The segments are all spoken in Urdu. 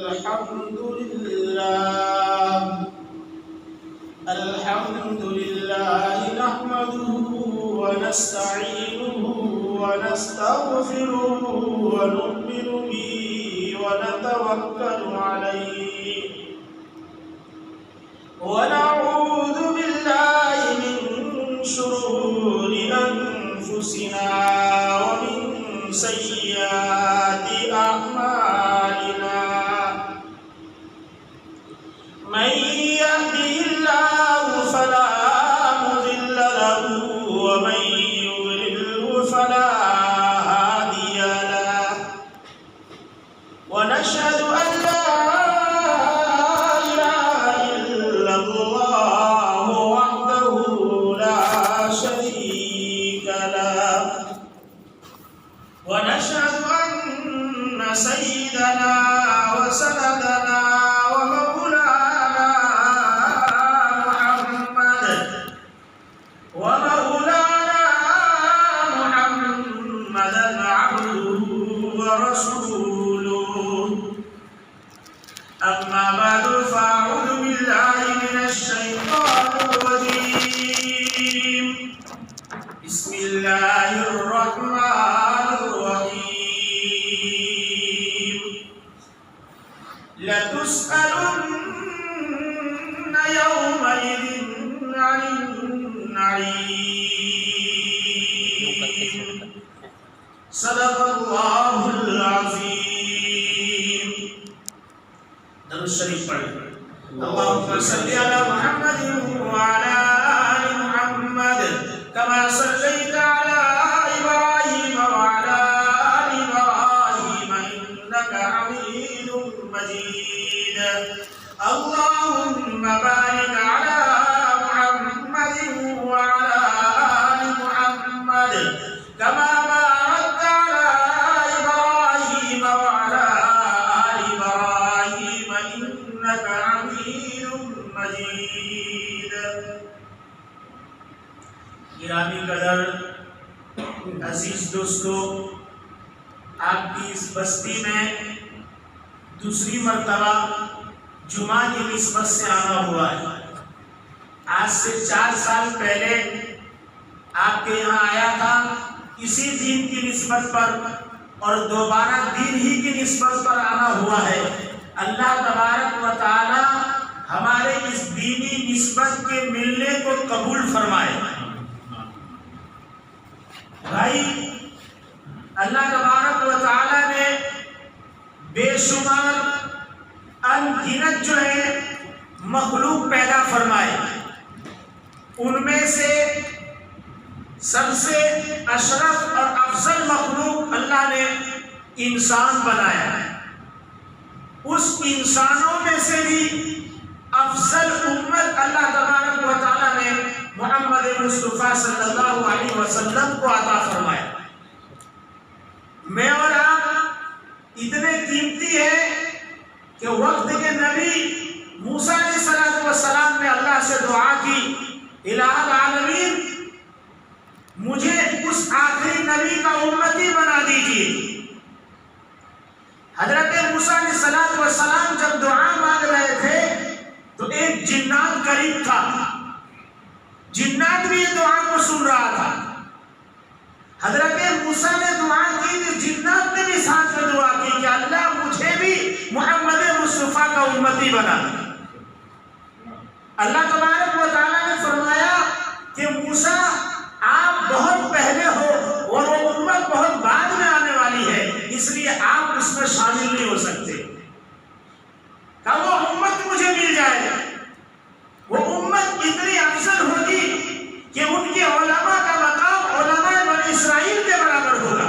الحمد لله نحمده ونستعينه ونستغفره ونؤمن به ونتوكل عليه ونعوذ بالله من شرور أنفسنا ومن سيئات أعمالنا من يهده الله فلا مضل له ومن يضلله فلا هادي له ونشهد أن لا إله إلا الله وحده لا شريك له ونشهد أن سيدنا وسندنا أما بعد فأعوذ بالله من الشيطان الرجيم بسم الله الرحمن الرحيم لتسألن يومئذ عن النعيم صدق الله العظيم. درود شریف پڑھیں. اللهم صل على محمد وعلى آل محمد كما صليت على إبراهيم وعلى آل إبراهيم إنك حميد مجيد. اللهم بارك على محمد وعلى آل محمد كما باركت على إبراهيم وعلى آل إبراهيم إنك حميد مجيد. گرامی قدر عزیز دوستو، آپ کی اس بستی میں دوسری مرتبہ جمعہ کی نسبت سے آنا ہوا ہے. آج سے 4 سال پہلے آپ کے یہاں آیا تھا اسی دین کی نسبت پر، اور دوبارہ دین ہی کی نسبت پر آنا ہوا ہے. اللہ تبارک و تعالی ہمارے اس دینی نسبت کے ملنے کو قبول فرمائے. بھائی، اللہ تبارک و تعالی نے بے شمار ان گنت جو ہے مخلوق پیدا فرمائے. ان میں سے سب سے اشرف اور افضل مخلوق اللہ نے انسان بنایا. اس انسانوں میں سے بھی افضل امت اللہ تبارک و تعالی نے محمد مصطفیٰ صلی اللہ علیہ وسلم کو عطا فرمایا. میں اور آپ اتنے قیمتی ہیں کہ وقت کے نبی موسیٰ علیہ السلام نے اللہ سے دعا کی، الہ العالمین مجھے اس آخری نبی کا امتی بنا دیجیے. حضرت موسیٰ علیہ السلام جب دعا مانگ رہے تھے تو ایک جنات قریب تھا. جنات بھی یہ دعا کو سن رہا تھا. حضرت موسیٰ نے دعا کی تو جنات نے بھی ساتھ میں دعا کی کہ اللہ مجھے بھی محمد مصطفیٰ کا امتی بنا. اللہ تبارک و تعالیٰ نے فرمایا کہ موسیٰ آپ بہت پہلے ہو اور وہ امت بہت بعد میں آنے والی ہے، اس لیے آپ اس میں شامل نہیں ہو سکتے. کہ وہ امت مجھے مل جائے. وہ امت اتنی افضل ہوگی کہ ان کے علماء کا مقام علماء بنی اسرائیل کے برابر ہوگا.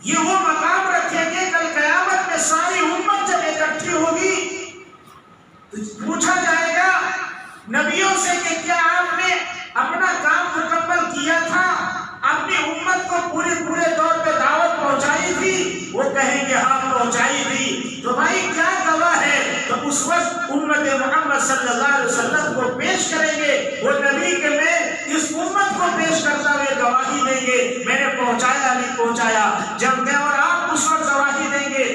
یہ وہ مقام رکھیں گے کل قیامت میں ساری امت جب اکٹھی ہوگی تو پوچھا جائے گا نبیوں سے کہ کیا آپ نے اپنا کام مکمل کیا تھا، اپنی امت کو پورے طور پہ دعوت پہنچائی تھی؟ وہ کہیں گے ہاں پہنچائی تھی. تو بھائی کیا گواہ ہے؟ تو اس وقت امت محمد صلی اللہ علیہ وسلم کو پیش کریں گے. وہ نبی کہ میں اس امت کو پیش کرتا ہوئے گواہی دیں گے میں نے پہنچایا نہیں پہنچایا. جب میں اور آپ اس وقت گواہی دیں گے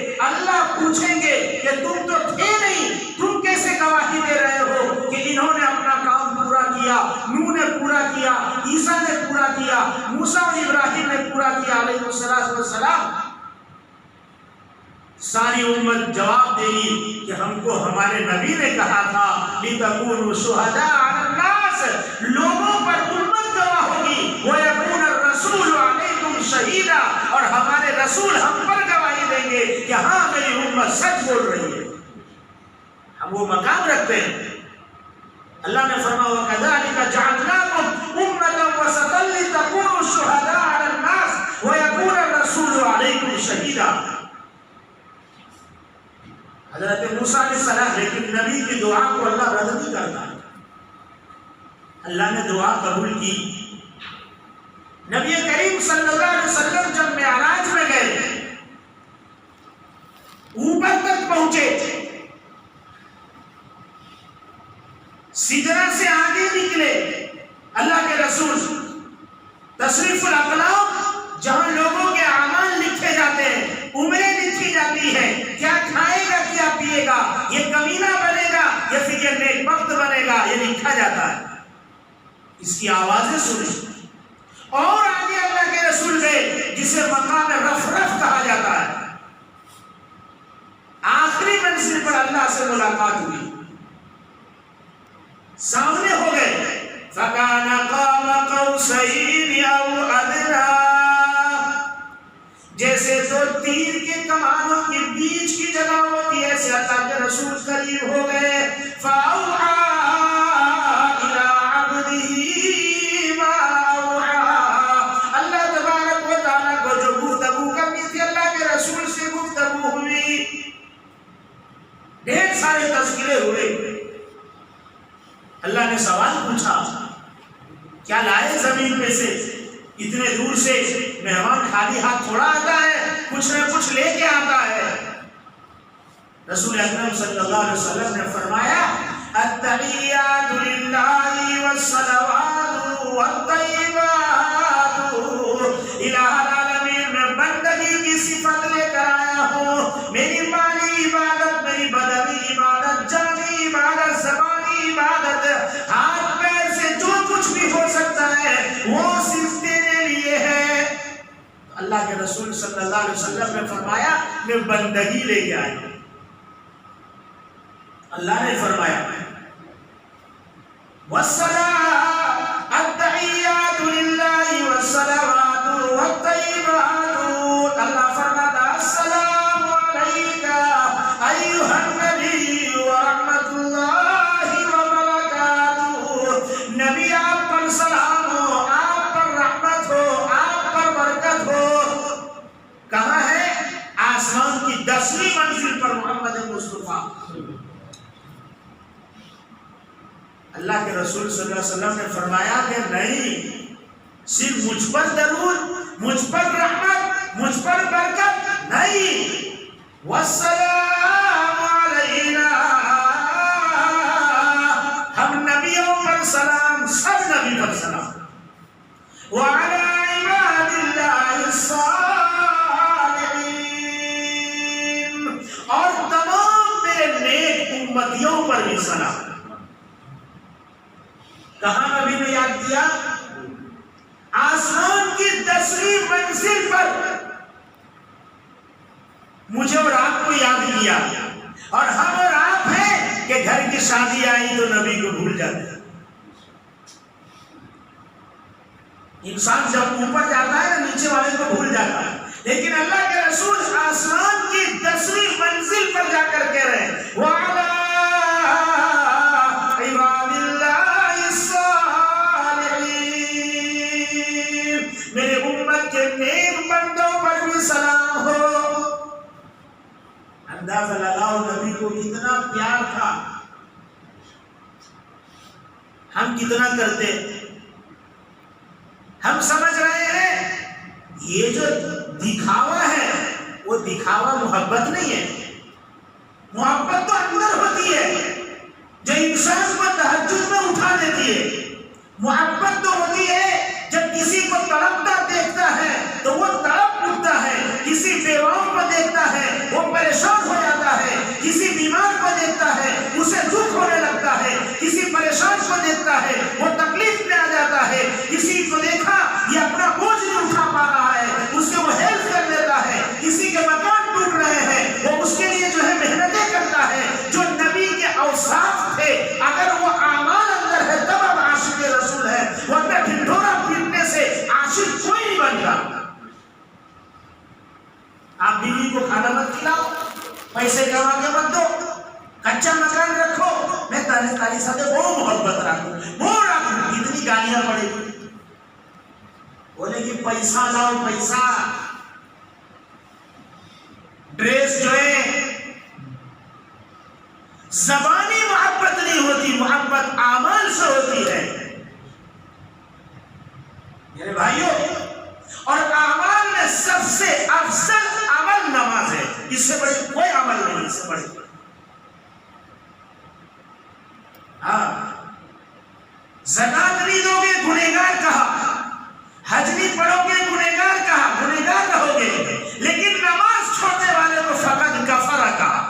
کیا، نوح نے پورا کیا، عیسیٰ نے پورا کیا، موسیٰ اور ابراہیم نے پورا کیا علیہ السلام. ساری امت جواب دے گی کہ ہم کو ہمارے نبی نے کہا تھا لِتَكُونُوا شُهَدَاءَ عَلَى النَّاسِ، لوگوں پر امت گواہ ہوگی، وَيَكُونَ الرَّسُولُ عَلَيْكُمْ شَهِيدًا، اور ہمارے رسول ہم پر گواہی دیں گے کہ ہاں میری امت سچ بول رہی ہے. ہم وہ مقام رکھتے ہیں. اللہ نے فرمایا وَكَذَلِكَ جَعَلْنَاكُمْ أُمَّةً وَسَطًا لِتَكُونُوا شُهَدَاءَ عَلَى النَّاسِ وَيَكُونَ الرَّسُولُ عَلَيْكُمْ شَهِيدًا. حضرت موسیٰ علیہ السلام، لیکن نبی کی دعا کو اللہ رد نہیں کرتا. اللہ نے دعا قبول کی. نبی کریم صلی اللہ علیہ وسلم جب معراج میں گئے، اوپر تک پہنچے، سدرہ سے آگے نکلے، اللہ کے رسول تشریف الاقلام، جہاں لوگوں کے اعمال لکھے جاتے ہیں، عمریں لکھی جاتی ہیں، کیا کھائے گا کیا پیے گا، یہ کمینہ بنے گا یا پھر یہ نیک بخت بنے گا، یہ لکھا جاتا ہے. اس کی آوازیں سنیں. اور آگے اللہ کے رسول گئے جسے مقام رفرف کہا جاتا ہے. آخری منزل پر اللہ سے ملاقات ہوئی، سامنے ہو گئے. فَكَانَ قَابَ قَوْسَيْنِ أَوْ أَدْنَىٰ، جیسے دو تیر کے کمانوں کے بیچ کی جگہ ہوتی ہے، ایسے اللہ کے رسول قریب ہو گئے. فَأَوْحَىٰ إِلَىٰ عَبْدِهِ مَا أَوْحَىٰ، اللہ تبارک و تعالیٰ کو جو گفتگو کرنی تھی اللہ کے رسول سے گفتگو ہوئی. ڈھیر سارے تذکرے ہوئے. اللہ نے سوال پوچھا، کیا لائے زمین پہ سے؟ اتنے دور سے مہمان خالی ہاتھ تھوڑا آتا ہے، کچھ نہ کچھ لے کے آتا ہے. رسول اکرم صلی اللہ علیہ وسلم نے فرمایا التحیات للہ والصلوات والطیبات، الہ العالمین میں بندگی کی صفت لے کر آیا ہوں. میری مالی عبادت، میری بدنی عبادت، جانی عبادت، زبانی عبادت، ہاتھ پیر سے جو کچھ بھی ہو سکتا ہے وہ صرف تیرے لیے ہے. اللہ کے رسول صلی اللہ علیہ وسلم نے فرمایا میں بندگی لے کے آیا. اللہ نے فرمایا والصلاة التحیات للہ والصلوات والطیبات، اللہ فرماتا السلام علیکہ ایھا النبی ورحمۃ اللہ وبرکاتہ. نبی آپ پر سلام ہو، آپ پر رحمت ہو، آپ پر برکت ہو. کہاں ہے؟ آسمان کی 10ویں منزل پر محمد مصطفیٰ. اللہ کے رسول صلی اللہ علیہ وسلم نے فرمایا کہ نہیں، صرف مجھ پر درود، مجھ پر رحمت، مجھ پر برکت نہیں، والسلام علینا، ہم نبیوں پر سلام، سب نبی پر سلام، وعلی عباد اللہ الصالحین، اور تمام میرے نیک امتیوں پر بھی سلام. کہاں نبی نے یاد کیا؟ آسمان کی 10ویں منزل پر مجھے اور آپ کو یاد کیا. اور ہم اور آپ ہیں کہ گھر کی شادی آئی تو نبی کو بھول جاتے ہیں. انسان جب اوپر جاتا ہے نا نیچے والے کو بھول جاتا ہے، لیکن اللہ کے رسول آسمان کی 10ویں منزل پر جا کر کہہ رہے ہیں وعلی عباد اللہ میرے امت کے نیک بندوں پر بھی سلام ہو. اندازہ لگاؤ نبی کو کتنا پیار تھا، ہم کتنا کرتے. ہم سمجھ رہے ہیں یہ جو دکھاوا ہے وہ دکھاوا محبت نہیں ہے. محبت تو اندر ہوتی ہے جو انسان کو تہجد میں اٹھا دیتی ہے. محبت تو ہوتی ہے جب کسی کو تڑپتا دیکھتا ہے تو وہ تڑپ اٹھتا ہے، کسی بیواؤں کو دیکھتا ہے وہ پریشان ہو جاتا ہے، کسی بیمار کو دیکھتا ہے اسے دکھ ہونے لگتا ہے، کسی پریشان کو دیکھتا ہے وہ پیسے کما کے مت دو، کچا مکان رکھو، میں تاری ساتھ وہ محبت رکھوں، وہ رکھوں، اتنی گالیاں پڑے گی، بولے کہ پیسہ لاؤ پیسہ، ڈریس جو ہے زبانی محبت نہیں ہوتی، محبت اعمال سے ہوتی ہے میرے بھائیوں، اور اعمال میں سب سے افضل عمل نماز ہے، اس سے بڑی کوئی عمل نہیں، اس سے بڑی زکات نہیں دو گے گنہگار کہا، حج نہیں پڑھو گے گنہگار کہا، گنہگار رہو گے، لیکن نماز چھوڑنے والے کو فقط کفر کہا۔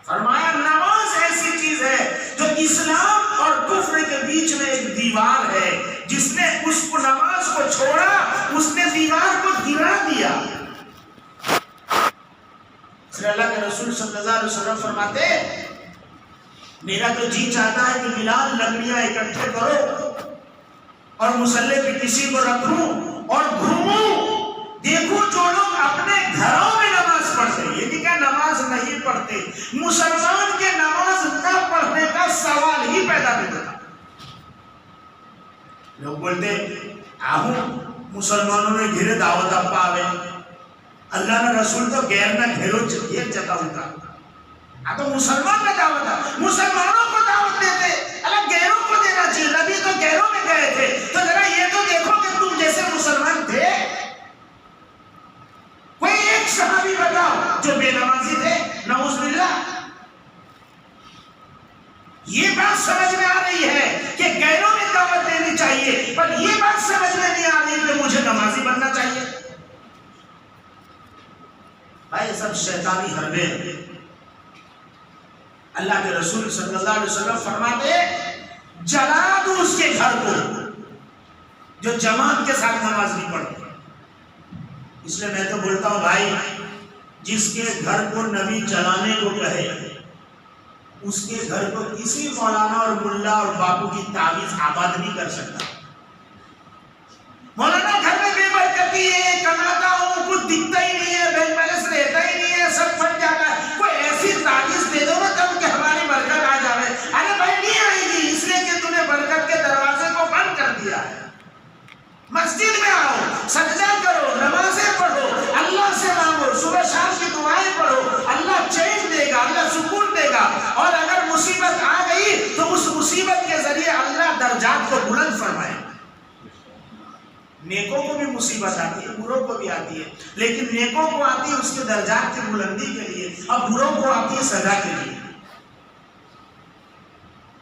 فرمایا نماز ایسی چیز ہے جو اسلام اور کفر کے بیچ میں ایک دیوار ہے، جس نے اس کو نماز کو چھوڑا اس نے دیوار کو گرا دیا۔ اللہ کے رسول صلی اللہ علیہ وسلم فرماتے میرا تو جی چاہتا ہے کہ بلال لکڑیاں اکٹھے کرو اور مصلی پہ کسی کو رکھوں اور گھوموں، دیکھوں جو لوگ اپنے گھروں میں نماز پڑھتے، یہ نہیں کہ نماز نہیں پڑھتے، مسلمان کے نماز نہ پڑھنے کا سوال ہی پیدا نہیں ہوتا۔ لوگ بولتے آہوں مسلمانوں نے گھرے دعوت اپا آوے، اللہ نے رسول تو غیر نہ گھرو ایک جگہ ہوتا، تو مسلمان میں دعوت ہے، مسلمانوں کو دعوت دیتے، اللہ غیروں کو دینا چاہیے، نبی تو غیروں میں گئے تھے، تو ذرا یہ تو دیکھو کہ تم جیسے مسلمان تھے، کوئی ایک صحابی بتاؤ جو بے نمازی تھے، نعوذ باللہ۔ یہ بات سمجھ میں آ رہی ہے کہ غیروں میں دعوت دینی چاہیے، پر یہ بات سمجھ میں نہیں آ رہی کہ مجھے نمازی بننا چاہیے۔ بھائی سب شیطانی حربے ہیں۔ اللہ کے رسول صلی اللہ علیہ وسلم فرماتے جلا دو اس کے گھر کو جو جماعت کے ساتھ نماز نہیں پڑھتے۔ اس لیے میں تو بولتا ہوں بھائی، جس کے گھر کو نبی جلانے کو کہے اس کے گھر کو کسی مولانا اور ملا اور باپو کی تعویذ آباد نہیں کر سکتا۔ مولانا گھر میں بے برکتی ہے، کماتا ہوں کچھ دکھتا ہی نہیں ہے، بینک بیلنس رہتا ہی نہیں ہے، سب پھٹ جاتا ہے، کوئی ایسی تعویذ دے دو نا تب کہ ہماری برکت آ جائے۔ ارے بھائی نہیں آئے گی، اس لیے کہ تو نے برکت کے دروازے کو بند کر دیا ہے۔ مسجد میں آؤ، سجدہ کرو، نمازیں پڑھو، اللہ سے مانگو، صبح شام کی دعائیں پڑھو، اللہ چین دے گا، اللہ سکون دے گا، اور اگر مصیبت آ گئی تو اس مصیبت کے ذریعے اللہ درجات کو بلند فرمائے۔ نیکوں کو بھی مصیبت آتی ہے، بروں کو بھی آتی ہے، لیکن نیکوں کو آتی ہے اس کے درجات کی بلندی کے لیے، اور بروں کو آتی ہے سزا کے لیے۔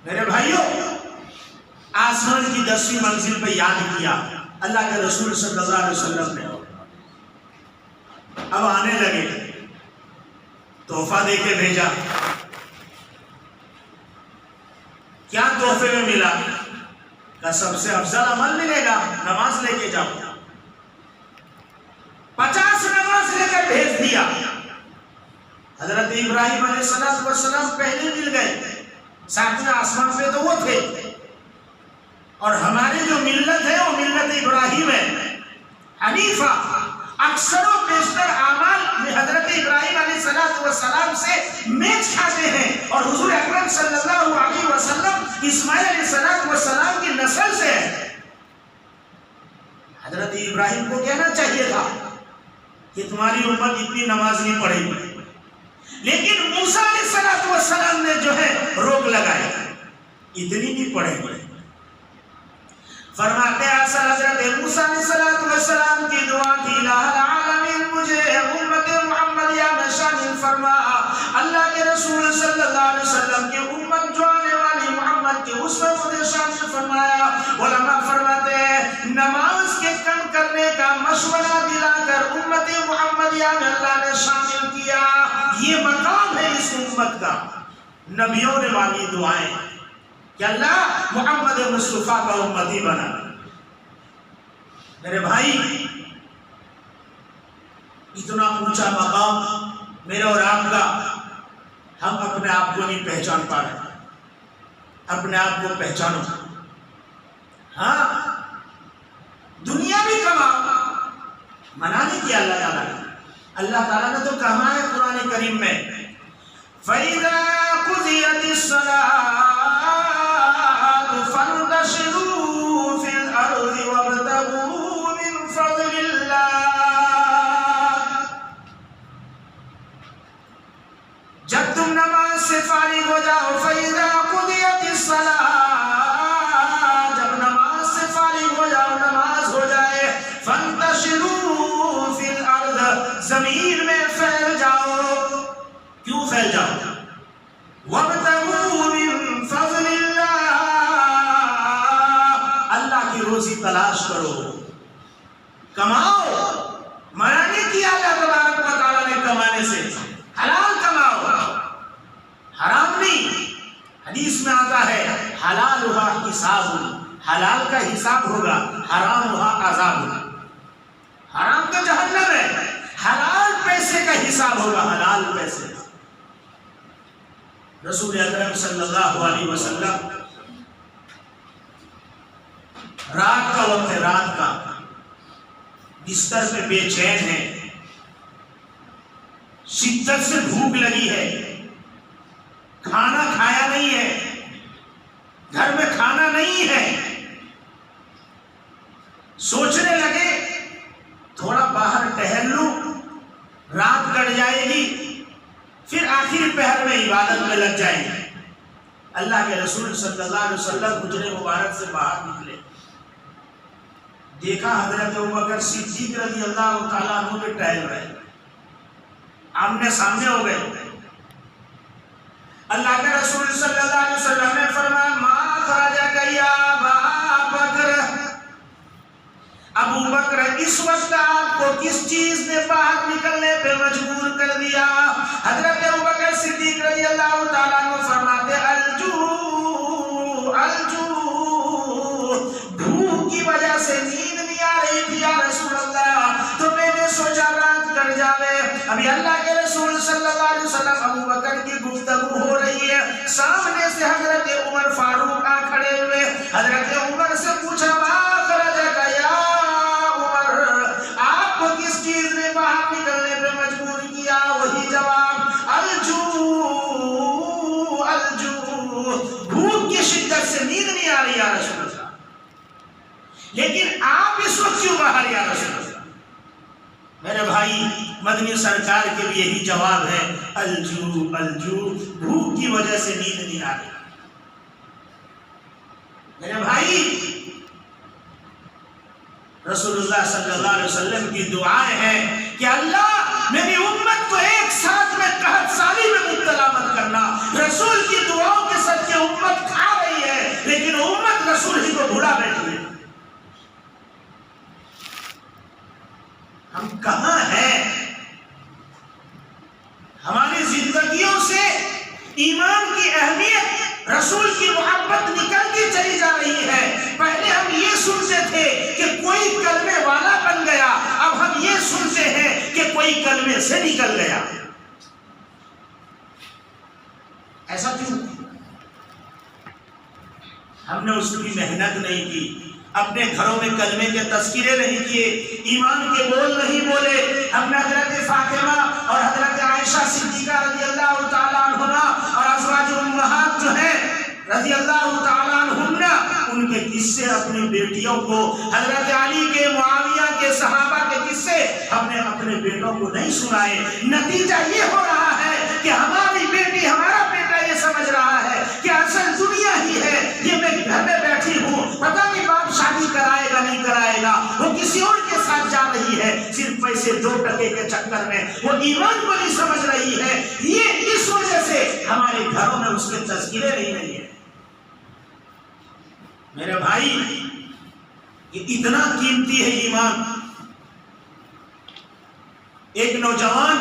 میرے بھائیوں، آسمان کی 10ویں منزل پہ یاد کیا اللہ کے رسول صلی اللہ علیہ وسلم نے، اب آنے لگے، تحفہ دے کے بھیجا۔ کیا تحفے میں ملا؟ کا سب سے افضل عمل ملے گا، نماز لے کے جاؤ۔ 50 نماز لے کر بھیج دیا۔ حضرت ابراہیم علیہ السلام پہلے مل گئے، ساتویں آسمان پہ تو وہ تھے، اور ہماری جو ملت ہے وہ ملت ابراہیم ہے، حنیفہ۔ اکثر و بیشتر اعمال حضرت ابراہیم علیہ السلام سے میچ کھاتے ہیں، اور حضور اکرم صلی اللہ علیہ وسلم اسماعیل علیہ السلام کی نسل سے ہے۔ حضرت ابراہیم کو کہنا چاہیے تھا کہ تمہاری امت اتنی نماز نہیں پڑھے گی، لیکن موسیٰ علیہ السلام نے جو ہے روک لگائی، اتنی نہیں پڑھے گی۔ فرماتے ہیں حضرت موسیٰ علیہ السلام کی دعا کی، الہ العالمین مجھے امت محمدیہ میں شامل فرما۔ اللہ کے رسول صلی اللہ علیہ وسلم کی امت جو آنے والی محمد کے اس میں مجھے شامل فرمایا۔ علماء فرماتے ہیں نماز کے کم کرنے کا مشورہ دلا کر امت محمدیہ میں اللہ نے شامل کیا۔ یہ مقام ہے اس امت کا، نبیوں نے مانگی دعائیں کہ اللہ محمد مصطفیٰ کا امتی بنا۔ میرے بھائی، اتنا اونچا مقام میرا اور آپ کا، ہم اپنے آپ کو نہیں پہچان پا رہے۔ اپنے آپ کو پہچانو۔ ہاں دنیا بھی کماؤ، منع نہیں کیا اللہ تعالیٰ نے، اللہ تعالیٰ نے تو کہا ہے قرآن کریم میں فَإِذَا قُضِيَتِ الصَّلَاةُ فَانتَشِرُوا فِي الْأَرْضِ وَابْتَغُوا مِنْ فَضْلِ اللَّهِ. جب تم نماز سے فارغ ہو جاؤ فَإِذَا قُضِيَتِ الصَّلَاةُ، جب نماز سے فارغ ہو جاؤ، نماز ہو جائے، فَانتَشِرُوا فِي الْأَرْضِ، زمین میں پھیل جاؤ. کیوں پھیل جاؤ؟ وَابْتَغُوا مِن فَضْلِ اللَّهِ، اللہ کی روزی تلاش کرو، کماؤ. منع نہیں کیا اللہ تبارک و تعالیٰ نے کمانے سے، حلال کماؤ، حرام نہیں. حدیث میں آتا ہے حلالھا حساب، حلال کا حساب ہوگا، حرامھا عذاب. حرام تو جہنم ہے، حلال پیسے کا حساب ہوگا، حلال پیسے. رسول اکرم صلی اللہ علیہ وسلم رات کا وقت ہے، رات کا، بستر پہ بے چین ہے، شدت سے بھوک لگی ہے، کھانا کھایا نہیں ہے، گھر میں کھانا نہیں ہے. سوچنے لگے تھوڑا باہر ٹہل لوں، رات کٹ جائے گی، پھر آخری پہر میں عبادت میں لگ جائیں گے. اللہ کے رسول صلی اللہ علیہ وسلم حجرے مبارک سے باہر نکلے، دیکھا حضرت ابوبکر صدیق رضی اللہ تعالیٰ عنہ کے ٹہل رہے، آمنے سامنے ہو گئے. اللہ کے رسول صلی اللہ علیہ وسلم نے فرمایا ما خرجک یا ابا بکر، ابو بکر اس وقت آپ کو کس چیز نے باہر نکلنے پہ مجبور کر دیا؟ حضرت ابو بکر صدیق رضی اللہ تعالیٰ عنہ فرماتے الجوع، الجوع، بھوک کی وجہ سے نیند نہیں آ رہی تھی یا رسول اللہ، تو میں نے سوچا رات کٹ جاوے. ابھی اللہ کے رسول صلی اللہ علیہ وسلم ابو بکر کی گفتگو ہو رہی ہے، سامنے سے حضرت عمر فاروق آ کھڑے ہوئے. حضرت عمر سے پوچھا ما خرجک یا عمر، آپ کو کس چیز نے باہر نکلنے پہ مجبور کیا؟ وہی جواب الجوع، الجوع، بھوک کی شدت سے نیند نہیں آ رہی یا رسول اللہ. لیکن آپ اس وقت کیوں باہر یا رسول اللہ؟ میرے بھائی مدنی سرکار کے بھی یہی جواب ہے الجوع، الجوع، بھوک کی وجہ سے نیند نہیں آ رہی. میرے بھائی رسول اللہ صلی اللہ علیہ وسلم کی دعائیں ہیں کہ اللہ میری امت کو ایک ساتھ میں قحط سالی میں مبتلا مت کرنا. رسول کی دعاؤں کے صدقے امت کھا رہی ہے، لیکن امت رسول ہی کو بھولا بیٹھی ہے. ہم کہاں ہیں؟ ہماری زندگیوں سے ایمان کی اہمیت، رسول کی محبت نکلتی چلی جا رہی ہے. پہلے ہم یہ سنتے تھے کہ کوئی کلمے والا بن گیا، اب ہم یہ سنتے ہیں کہ کوئی کلمے سے نکل گیا. ایسا کیوں؟ ہم نے اس کی محنت نہیں کی، اپنے گھروں میں کلمے کے تذکرے نہیں کیے، ایمان کے بول نہیں بولے. ہم نے حضرت فاطمہ اور حضرت عائشہ صدیقہ رضی اللہ تعالیٰ عنہما اور ازواج امہات جو ہیں رضی اللہ تعالیٰ عنہما، ان کے قصے اپنی بیٹیوں کو، حضرت علی کے، معاویہ کے، صحابہ کے قصے ہم نے اپنے بیٹوں کو نہیں سنائے. نتیجہ یہ ہو رہا ہے کہ ہماری بیٹی، ہمارا بیٹا یہ سمجھ رہا ہے کہ اصل دنیا ہی ہے، یہ میں گھر میں بیٹھی ہوں، پتہ نہیں باپ شادی کرائے گا نہیں کرائے گا، وہ کسی اور کے ساتھ جا رہی ہے صرف پیسے 2 ٹکے کے چکر میں، وہ ایمان کو نہیں سمجھ رہی ہے. یہ اس وجہ سے ہمارے گھروں میں اس کے تذکرے نہیں رہی ہے. میرے بھائی یہ اتنا قیمتی ہے ایمان. ایک نوجوان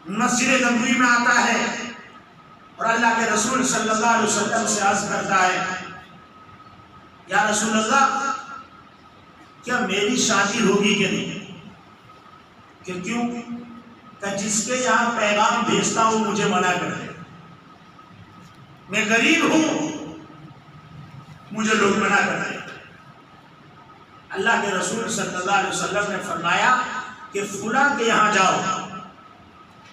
مسجد نبوی میں آتا ہے اور اللہ کے رسول صلی اللہ علیہ وسلم سے عرض کرتا ہے یا رسول اللہ کیا میری شادی ہوگی کہ نہیں؟ کہ کیوں؟ کہ جس کے یہاں پیغام بھیجتا ہوں مجھے منع کر دے، میں غریب ہوں، مجھے لوگ منع کرتے ہیں۔ اللہ کے رسول صلی اللہ علیہ وسلم نے فرمایا کہ فلاں کے یہاں جاؤ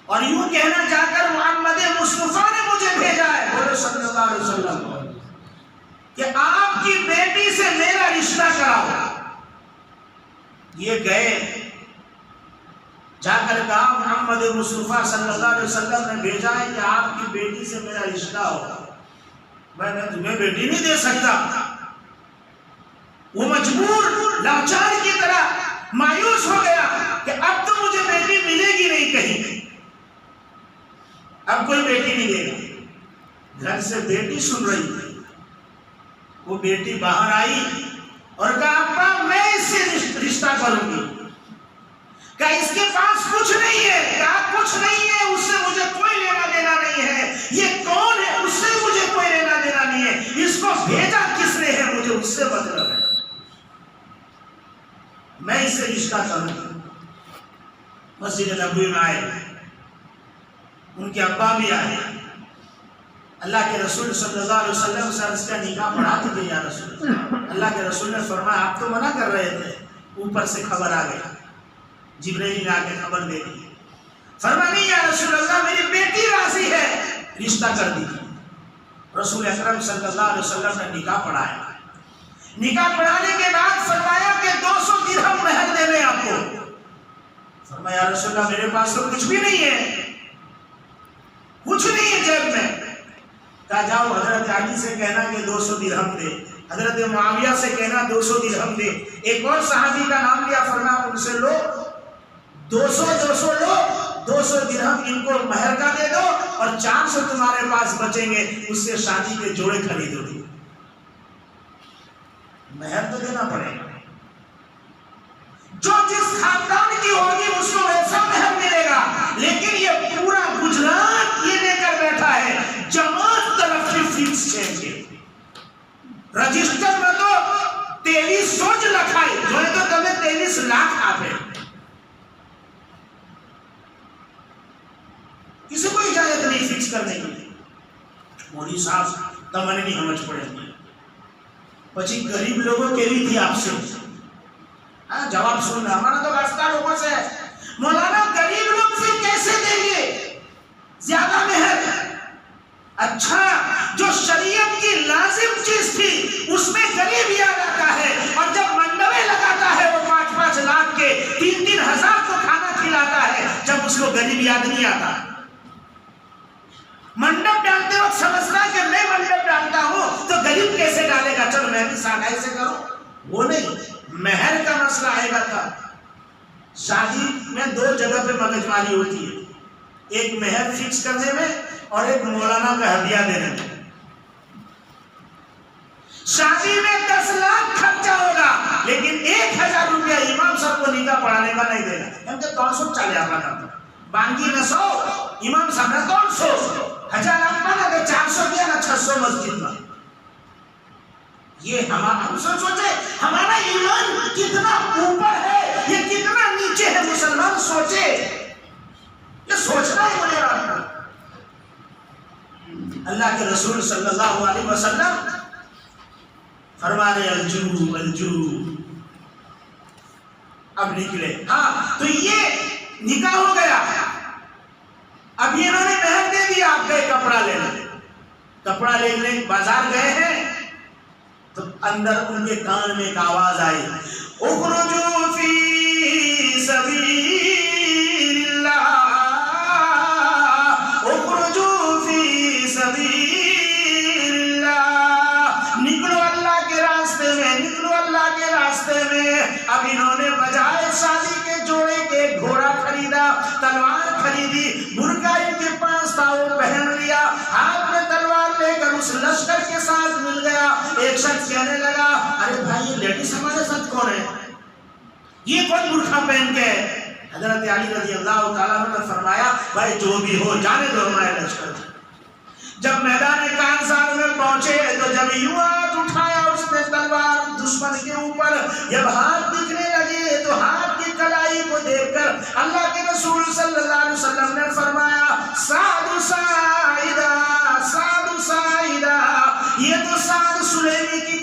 اور یوں کہنا جا کر محمد مصطفیٰ نے مجھے بھیجا ہے، بولے صلی اللہ علیہ وسلم، کہ آپ کی بیٹی سے میرا رشتہ کراؤ۔ یہ گئے، جا کر کہا محمد مصطفیٰ صلی اللہ علیہ وسلم نے بھیجا ہے کہ آپ کی بیٹی سے میرا رشتہ ہوگا، میں تمہیں بیٹی نہیں دے سکتا۔ وہ مجبور لاچار کی طرح مایوس ہو گیا کہ اب تو مجھے بیٹی ملے گی نہیں کہیں، اب کوئی بیٹی نہیں دے گا۔ گھر سے بیٹی سن رہی تھی، وہ بیٹی باہر آئی اور کہا ابا میں اس سے رشتہ کروں گی۔ کہا اس کے پاس کچھ نہیں ہے، کہا کچھ نہیں ہے، اس سے مجھے کوئی لینا دینا نہیں ہے، یہ کون ہے اس سے مجھے کوئی لینا دینا نہیں ہے، اس کو بھیجا کس نے ہے مجھے اس سے مطلب ہے، میں اس سے رشتہ کروں گی۔ مسجد نبوی میں آئے، ان کے ابا بھی آئے، اللہ کے رسول صلی اللہ علیہ وسلم سے اس کا نکاح پڑھا دیجیے یا رسول اللہ۔ اللہ کے رسول نے فرمایا آپ تو منع کر رہے تھے، اوپر سے خبر آ گئی، جبرائیل نے آ کے خبر دے دی، فرمایا نہیں یا رسول اللہ میری بیٹی راضی ہے، رشتہ کر دیجیے۔ رسول اکرم صلی اللہ علیہ وسلم نے نکاح پڑھایا، نکاح پڑھانے کے بعد فرمایا کہ 200 درہم مہر دے دیں آپ کو۔ فرمایا یا رسول اللہ میرے پاس تو کچھ بھی نہیں ہے، کچھ نہیں ہے جیب میں۔ کہا جاؤ حضرت علی سے کہنا کہ 200 درہم دے، حضرت معاویہ سے کہنا 200 درہم دے۔ ایک اور صحابی کا نام لیا، فرمایا ان سے لو 200 لو، 200 درہم ان کو مہر کا دے دو اور 400 تمہارے پاس بچیں گے، اس سے شادی کے جوڑے خریدو گے۔ مہر تو دینا پڑے گا، جو جس خاندان کی ہوگی اس کو ویسا مہر ملے گا، لیکن یہ پورا گجرات یہ لے کر بیٹھا ہے جماعت طرف کی فیس چینج ہے، رجسٹر میں تو 2300 لکھا ہے، جو ہے تو تمہیں 23 لاکھ آتے ہیں، کسی کو اجازت نہیں فکس کرنے کی۔ مولوی صاحب تمہیں نہیں سمجھ پڑے گی، پچی غریب لوگوں کے لیے تھی آپ سے جواب سننا، ہمارا تو راستہ لوگوں سے ہے، مولانا غریب لوگ پھر کیسے دیں گے زیادہ مہر؟ اچھا جو شریعت کی لازم چیز تھی اس میں غریب یاد آتا ہے، اور جب منڈپیں لگاتا ہے وہ 5-5 لاکھ کے 3-3 ہزار کو کھانا کھلاتا ہے، جب اس کو غریب یاد نہیں آتا۔ منڈپ ڈالتے وقت سمجھنا کہ میں منڈپ ڈالتا ہوں تو غریب کیسے ڈالے گا، چلو میں بھی سادائی سے کروں، وہ نہیں، مہر کا مسئلہ آئے گا تھا۔ شادی میں 2 جگہ پہ مگج ماری ہوتی ہے، ایک مہر فکس کرنے میں اور ایک مولانا کا ہدیہ دینے میں۔ شادی میں 10 لاکھ خرچہ ہوگا لیکن 1000 روپیہ امام صاحب کو نکاح پڑھانے کا نہیں دینا، ہم تو 300 چلے آنا جاتا، بانگی میں 100، امام صاحب نے 300، 1000 اپنا نہ 400 دیا نہ 600 مسجد میں۔ یہ ہم سوچے ہمارا ایمان کتنا اوپر ہے، یہ کتنا نیچے ہے، مسلمان سوچے، یہ سوچنا ہی مجھے رہا۔ اللہ کے رسول صلی اللہ علیہ وسلم فرما رہے الجو الجو، اب نکلے، ہاں تو یہ نکاح ہو گیا، اب یہ انہوں نے مہر دے دیا، آپ گئے کپڑا لینے، کپڑا لینے بازار گئے ہیں تو اندر ان کے کان میں ایک آواز آئی، اخرجوا فی سبیل اللہ، اخرجوا فی سبیل اللہ، نکلو اللہ کے راستے میں، نکلو اللہ کے راستے میں۔ اب انہوں نے بجائے شادی کے جوڑے کے گھوڑا خریدا، تلوار خریدی، برقع ان کے پاس تھا وہ پہن لیا، ہاتھ میں تلوار لے کر اس لشکر کے ساتھ مل گیا۔ ایک شخص کہنے لگا ارے بھائی یہ لیڈیز ہمارے ساتھ کون ہے، یہ کون برقع پہن کے؟ حضرت علی رضی اللہ تعالیٰ عنہ نے فرمایا بھائی جو بھی ہو جانے دو ہمارے لشکر۔ جب میدان کانزار میں پہنچے تو جب یوں ہاتھ اٹھایا اس نے تلوار دشمن کے اوپر، جب ہاتھ دکھنے لگے تو ہاتھ کی کلائی کو دیکھ کر اللہ کے رسول صلی اللہ علیہ وسلم نے فرمایا سعد سعیدہ، سعد سعیدہ، یہ تو سعد سلیمی کی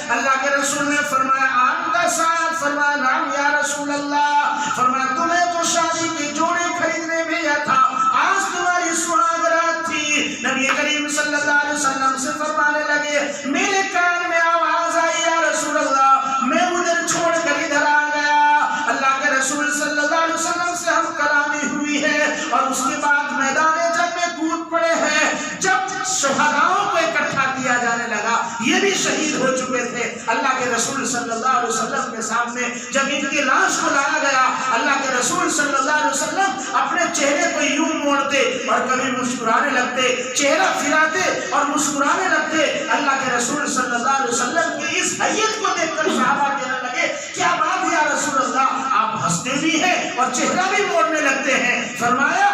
اللہ کے رسول نے فرمایا آنتا سعد؟ فرمایا نعم یا رسول اللہ۔ فرمایا تمہیں تو شادی کے جوڑے خریدنے بھیجا تھا، آج تمہاری سہاگ رات تھی۔ نبی کریم صلی اللہ علیہ وسلم سے فرمانے لگے میرے کان میں آواز آئی یا رسول اللہ، میں ادھر چھوڑ کر ادھر آ گیا۔ اللہ کے رسول صلی اللہ علیہ وسلم سے ہم کلامی ہوئی ہے اور اس کے بعد میدان جنگ میں کود پڑے ہیں۔ جب شہداؤں کو اکٹھا کیا جانے لگا، یہ بھی شہید ہو چکے تھے، اللہ کے رسول صلی اللہ علیہ وسلم کے سامنے جب ان کی لاش کو لایا گیا، اللہ کے رسول صلی اللہ علیہ وسلم اپنے چہرے کو یوں موڑتے اور کبھی مسکرانے لگتے، چہرہ پھراتے اور مسکرانے لگتے۔ اللہ کے رسول صلی اللہ علیہ وسلم کی اس حیت کو دیکھ کر صحابہ کہنے لگے کیا بات ہے یا رسول اللہ، آپ ہنستے بھی ہیں اور چہرہ بھی موڑنے لگتے ہیں۔ فرمایا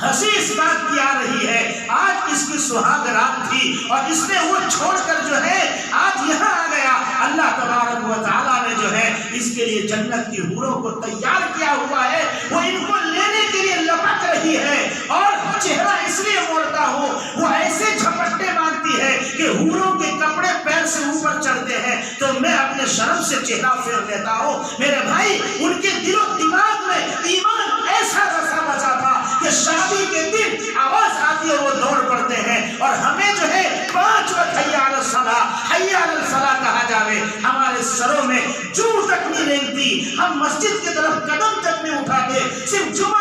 ہنسی اس بات کی آ رہی ہے آج اس کی سہاگ رات تھی اور اس نے وہ چھوڑ کر جو ہے آج یہاں آ گیا۔ اللہ تبارک و تعالیٰ نے جو ہے اس کے لیے جنت کی حوروں کو تیار کیا ہوا ہے، وہ ان کو لینے کے لیے لپک رہی ہے اور چہرہ اس لیے موڑتا ہو، وہ ایسے جھپٹے مارتی ہے کہ حوروں کے کپڑے پیر سے اوپر چڑھتے ہیں تو میں اپنے شرم سے چہرہ پھیر لیتا ہوں۔ میرے بھائی ان کے دل و دماغ میں ایمان ایسا رسا بچا تھا کہ شادی کے دن آواز آتی ہے وہ دوڑ پڑتے ہیں، اور ہمیں جو ہے 5 وقت حی علی الصلاۃ حی علی الفلاح کہا جاوے ہمارے سروں میں جوں تک نہیں رینگتی، ہم مسجد کی طرف قدم تک نہیں اٹھاتے۔ صرف جمعہ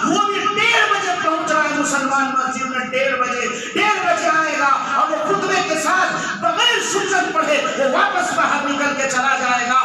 وہ بھی 1:30 بجے پہنچ رہا ہے مسلمان مسجد میں، 1:30 بجے آئے گا اور وہ خطبے کے ساتھ بغیر سنت پڑھے وہ واپس باہر نکل کے چلا جائے گا۔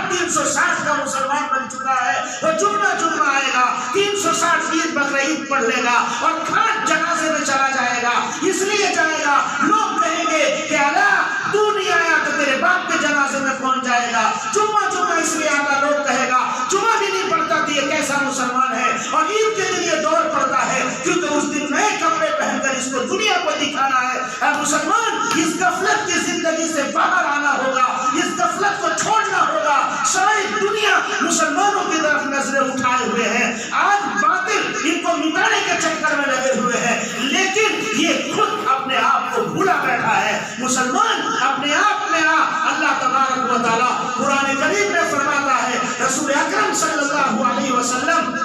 360 کا مسلمان بن چکا ہے، وہ جمعہ آئے گا 360 عید بقر عید پڑھ لے گا اور کھاٹ جنازے میں چلا جائے گا۔ اس لیے جائے گا لوگ کہیں گے کہ اللہ تو نہیں آیا تو تیرے باپ کے جنازے میں کون جائے گا۔ جمعہ اس لیے آتا، لوگ کہے گا جمعہ بھی نہیں پڑھتا تو یہ کیسا مسلمان ہے، اور عید کے دن یہ دوڑ پڑتا ہے کیونکہ اس دن نئے کپڑے پہن کر اس کو دنیا کو دکھانا ہے۔ اے مسلمان اس غفلت کی زندگی سے باہر آنا ہوگا، اس غفلت کو چھوڑنا ہوگا۔ ساری دنیا مسلمانوں کی طرف نظریں اٹھائے ہوئے ہیں، آج باطل ان کو مٹانے کے چکر میں لگے ہوئے ہیں، لیکن یہ خود اپنے آپ کو بھولا بیٹھا ہے۔ مسلمان اپنے آپ میں اللہ تبارک و تعالیٰ قرآن کریم میں فرماتا ہے، رسول اکرم صلی اللہ علیہ وسلم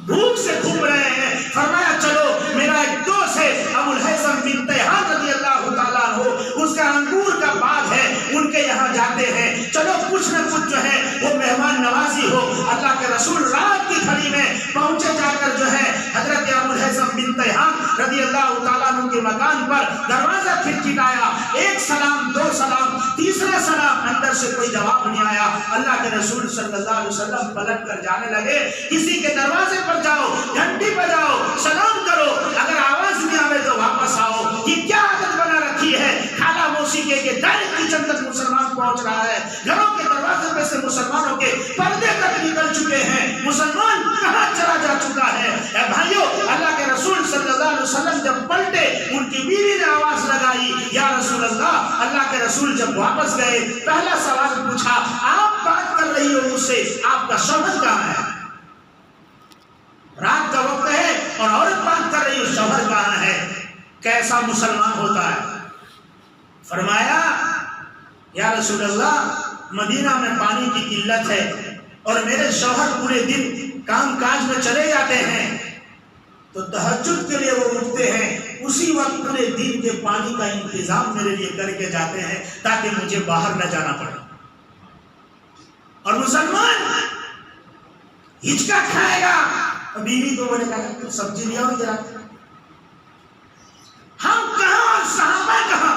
بھوک سے گھوم رہے ہیں، فرمایا چلو میرا ایک دوست ہے ابو الحیثم بن تیہان رضی اللہ تعالیٰ عنہ، اس کا انگور کا باغ ہے، ان کے یہاں جاتے ہیں، چلو کچھ نہ کچھ جو ہے وہ مہمان نوازی ہو۔ اللہ کے رسول رات کی گھڑی میں پہنچے، جا کر جو ہے حضرت ابو الحیثم بن تیہان رضی اللہ تعالیٰ عنہ کے مکان پر دروازہ کھٹکھٹایا، 1 سلام 2 سلام، تیسرا سلام، اندر سے کوئی جواب نہیں آیا۔ اللہ کے رسول صلی اللہ علیہ وسلم پلٹ کر جانے لگے، کسی کے دروازے پر جاؤ، گھنٹی بجاؤ، سلام کرو، اگر آواز نہیں آئے تو واپس آؤ۔ یہ کیا عادت بنا رکھی ہے کھانا موسیقی کے ڈائریکٹ کچن تک مسلمان پہنچ رہا ہے، گھروں کے دروازے پہ سے مسلمانوں کے پردے تک نکل چکے ہیں، مسلمان کہاں چلا جا چکا ہے۔ اے بھائیو، اللہ کے رسول صلی اللہ علیہ وسلم جب پلٹے، ان کی بیوی نے آواز لگائی یا رسول اللہ۔ اللہ کے رسول جب واپس گئے، پہلا سوال پوچھا، آپ بات کر رہی ہو مجھ سے، آپ کا شوہر کہاں ہے؟ رات کا وقت ہے اور عورت بات کر رہی ہو، شوہر کہاں ہے؟ کیسا مسلمان ہوتا ہے؟ فرمایا یا رسول اللہ، مدینہ میں پانی کی قلت ہے اور میرے شوہر پورے دن کام کاج میں چلے جاتے ہیں، تو تہجد کے لیے وہ اٹھتے ہیں، اسی وقت پورے دن کے پانی کا انتظام میرے لیے کر کے جاتے ہیں تاکہ مجھے باہر نہ جانا پڑے۔ اور مسلمان ہچکا کھائے گا، بیوی کو بولے گا سبزی لیا ہو ذرا، ہم کہاں اور صحابہ کہاں؟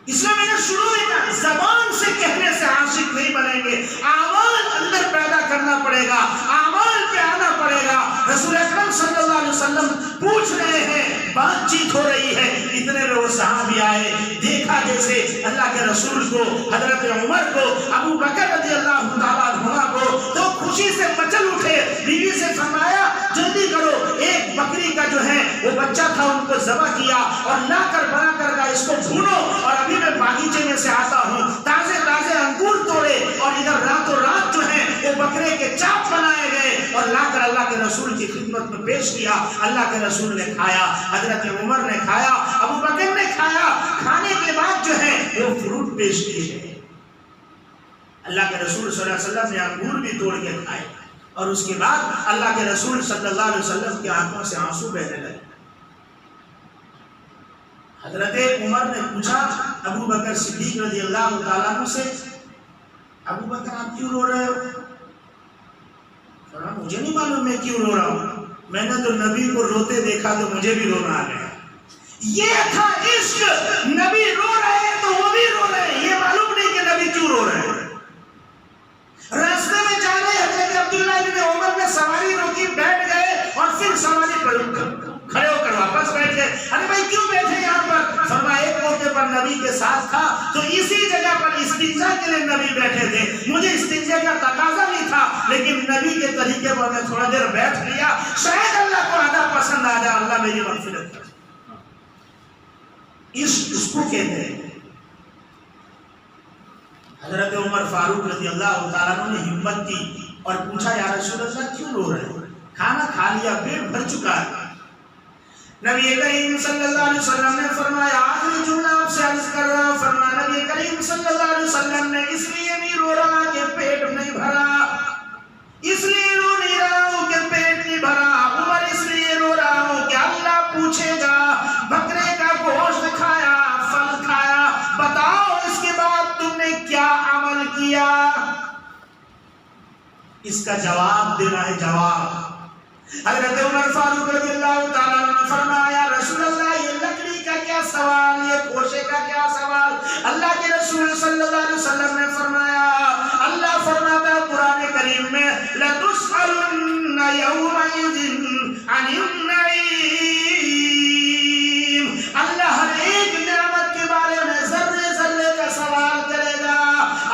اس لیے میں نے شروع میں کہا زبان سے کہنے سے عاشق نہیں بنیں گے، اعمال اندر پیدا کرنا پڑے گا، اعمال پہ آنا پڑے گا۔ رسول اکرم صلی اللہ علیہ وسلم پوچھ رہے ہیں، بات چیت ہو رہی ہے، اتنے میں وہ صحابی آئے، دیکھا جیسے اللہ کے رسول کو، حضرت عمر کو، ابو بکر رضی اللہ تعالیٰ عنہ کو، تو خوشی سے مچل اٹھے، بیوی سے فرمایا جلدی کرو، ایک بکری کا جو ہے وہ بچہ تھا ان کو ذبح کیا اور لا کر بنا کر کا اس کو بھونو، اور ابھی میں باغیچے میں سے آتا ہوں، تازے تازے انگور توڑے اور ادھر راتوں رات جو ہے وہ بکرے کے چاپ بنائے گئے اور لا کر اللہ کے رسول کی خدمت میں پیش کیا۔ اللہ کے رسول نے کھایا، حضرت عمر نے کھایا، ابو بکر نے کھایا، کھانے کے بعد جو ہے وہ پیش کیے گئے. اللہ کے رسول صلی اللہ علیہ وسلم نے انگور بھی توڑ کے کھائے اور اس کے بعد اللہ کے رسول صلی اللہ علیہ وسلم کی آنکھوں سے آنسو بہنے لگے. حضرت عمر نے پوچھا ابو بکر صدیق رضی اللہ تعالیٰ عنہ سے، ابو بکر آپ کیوں رو رہے ہو؟ فرمایا مجھے نہیں معلوم میں کیوں رو رہا ہوں، میں نے تو نبی کو روتے دیکھا تو مجھے بھی رونا آ گیا. یہ تھا عشق. نبی رو رہے ہیں تو وہ بھی رو رہے ہیں، یہ معلوم نہیں کہ نبی کیوں رو رہے ہیں. راستے میں جا رہے حضرت عبداللہ بن عمر نے سواری روکی، بیٹھ گئے اور پھر سواری پر کھڑے ہو کر واپس بیٹھ گئے. ارے بھائی کیوں بیٹھے یہاں پر؟ فرمایا ایک موقع پر نبی کے ساتھ تھا تو اسی جگہ پر استنجا کے لیے نبی بیٹھے تھے. مجھے استنجا کا تقاضا نہیں تھا لیکن نبی کے طریقے پر میں تھوڑا دیر بیٹھ لیا، شاید اللہ کو ادا پسند آ جائے، اللہ میری مغفرت کرے. اس کو کہتے ہیں. حضرت عمر فاروق رضی اللہ تعالیٰ عنہ نے ہمت کی اور پوچھا یا رسول اللہ کیوں رو رہے ہو؟ کھانا کھا لیا، پیٹ بھر چکا ہے. نبی کریم صلی اللہ علیہ وسلم نے فرمایا آخری جملہ آپ سے عرض کر رہا ہوں. فرمایا نبی کریم صلی اللہ علیہ وسلم نے اس لیے نہیں رو رہا کہ پیٹ نہیں بھرا، اس لیے رو نہیں رہا ہوں کہ پیٹ نہیں بھرا. عمر اس لیے رو رہا ہوں کہ اللہ پوچھے گا بکرے کا گوشت کھایا، پھل کھایا، بتاؤ اس کے بعد تم نے کیا عمل کیا؟ اس کا جواب دینا ہے جواب. حضرت عمر فاروق رضی اللہ تعالیٰ عنہ نے فرمایا رسول اللہ یہ لکڑی کا کیا سوال، یہ گوشے کا کیا سوال؟ اللہ کے رسول صلی اللہ علیہ وسلم نے فرمایا، اللہ فرماتا ہے قرآن کریم میں لَتُسْأَلُنَّ يَوْمَئِذٍ عَنِ النَّعِيمِ. اللہ ہر ایک نعمت کے بارے میں ذرے ذرے کا سوال کرے گا.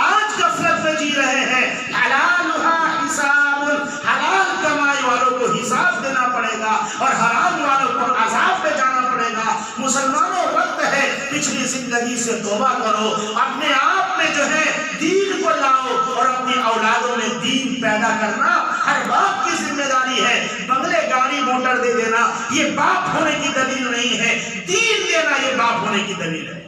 آج غفلت میں جی رہے ہیں. حلالها حساب، حلال کمائی والوں کو حساب دینا پڑے گا اور حرام والوں کو عذاب پہ جانا پڑے گا. مسلمانوں وقت ہے پچھلی زندگی سے توبہ کرو، اپنے آپ میں جو ہے دین کو لاؤ اور اپنی اولادوں میں دین پیدا کرنا ہر باپ کی ذمہ داری ہے. بنگلے گاڑی موٹر دے دینا یہ باپ ہونے کی دلیل نہیں ہے، دین دینا یہ باپ ہونے کی دلیل ہے.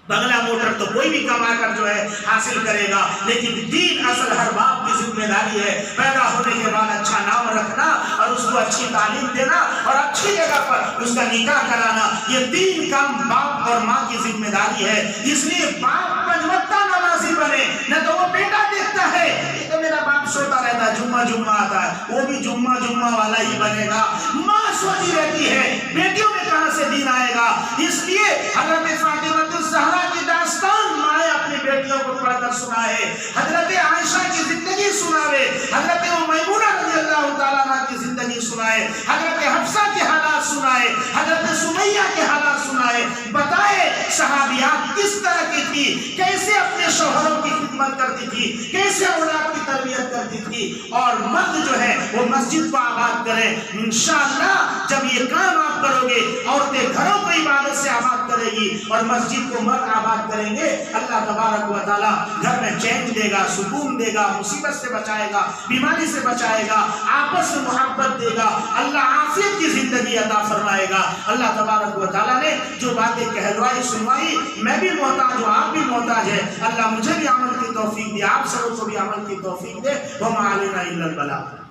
بنگلہ موٹر تو کوئی بھی کما کر جو ہے حاصل کرے گا لیکن دین اصل ہر باپ کی ذمہ داری ہے. پیدا ہونے کے بعد اچھا نام رکھنا اور اس کو اچھی تعلیم دینا اور اچھی جگہ پر اس کا نکاح کرانا، یہ دین کام باپ اور ماں کی ذمہ داری ہے. اس لیے باپ پنجوتا نمازی بنے، نہ تو وہ بیٹا دیکھتا ہے یہ تو میرا باپ سوتا رہتا ہے جمعہ آتا ہے، وہ بھی جمعہ والا ہی بنے گا. ماں سوتی رہتی ہے بیٹیوں میں کہاں سے دین آئے گا؟ اس لیے حضرت فاطمہ الزہرا کی داستان مائیں اپنی بیٹیوں کو پڑھ کر سنائے، حضرت عائشہ کی زندگی سناوے، حضرت میمونہ رضی اللہ تعالیٰ عنہ کی زندگی سنائے، حضرت حفصہ کے حالات سنائے، حضرت سمیہ کے حالات سنائے، بتائے صحابیات کس طرح کی تھی، کیسے اپنے شوہروں کی خدمت کرتی تھی، کیسے اولاد کی تربیت کرتی تھی. اور مرد جو ہے وہ مسجد کو آباد کرے. انشاءاللہ جب یہ کام آپ کرو گے عورتیں گھروں کو عبادت سے آباد کرے گی اور مسجد کو مرد آباد کریں گے. اللہ تبارک و تعالی گھر میں چین دے گا، سکون دے گا، مصیبت سے بچائے گا، بیماری سے بچائے گا، آپس میں محبت دے گا، اللہ عافیت کی زندگی عطا فرمائے گا. اللہ تبارک و تعالی نے جو باتیں کہلوائی سنوائی، میں بھی محتاج ہوں، آپ بھی محتاج ہے. اللہ مجھے بھی عمل کی توفیق دے، آپ سب کو بھی عمل کی توفیق دے. وما علینا الا البلاغ.